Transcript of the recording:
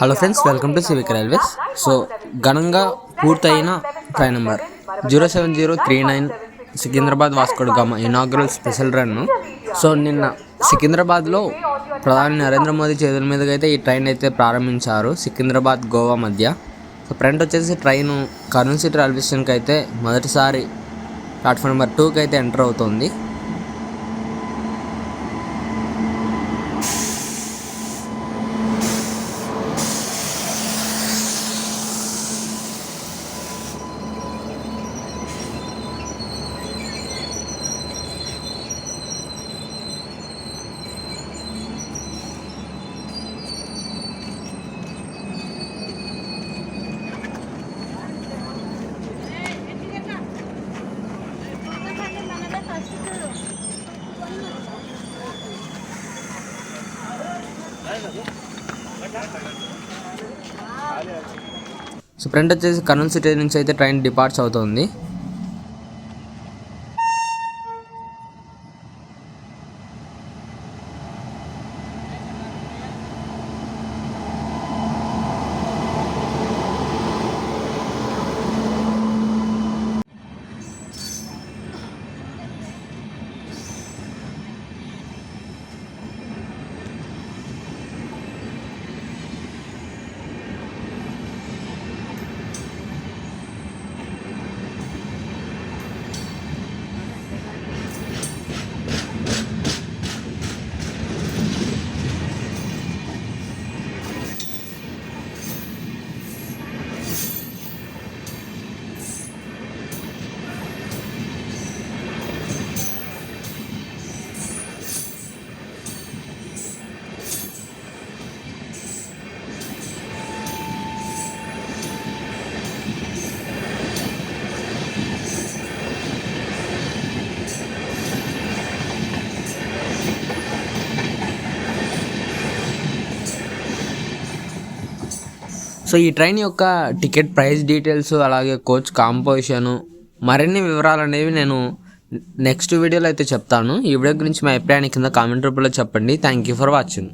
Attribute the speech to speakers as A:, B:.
A: Hello friends, welcome to civic railways. So ఘనంగా పూర్తయిన train number 07039 Secunderabad Vasco gamma inaugural special run. So నిన్న సికింద్రాబాద్లో ప్రధాని నరేంద్ర మోదీ చేతుల మీదుగా అయితే ఈ ట్రైన్ అయితే ప్రారంభించారు, సికింద్రాబాద్ గోవా మధ్య. సో ఫ్రంట్ వచ్చేసి ట్రైన్ కర్నూలు సిటీ రైల్వే స్టేషన్కి అయితే మొదటిసారి ప్లాట్ఫామ్ నెంబర్ 2కి అయితే ఎంటర్ అవుతుంది. సో ఫ్రంట్ వచ్చేసి కర్నూలు సిటీ నుంచి అయితే ట్రైన్ డిపార్ట్స్ అవుతుంది. సో ఈ ట్రైన్ యొక్క టికెట్ ప్రైస్ డీటెయిల్స్, అలాగే కోచ్ కాంపోజిషను, మరిన్ని వివరాలు అనేవి నేను నెక్స్ట్ వీడియోలో అయితే చెప్తాను. ఈ వీడియో గురించి మీ అభిప్రాయాన్ని కింద కామెంట్ రూపంలో చెప్పండి. Thank you for watching.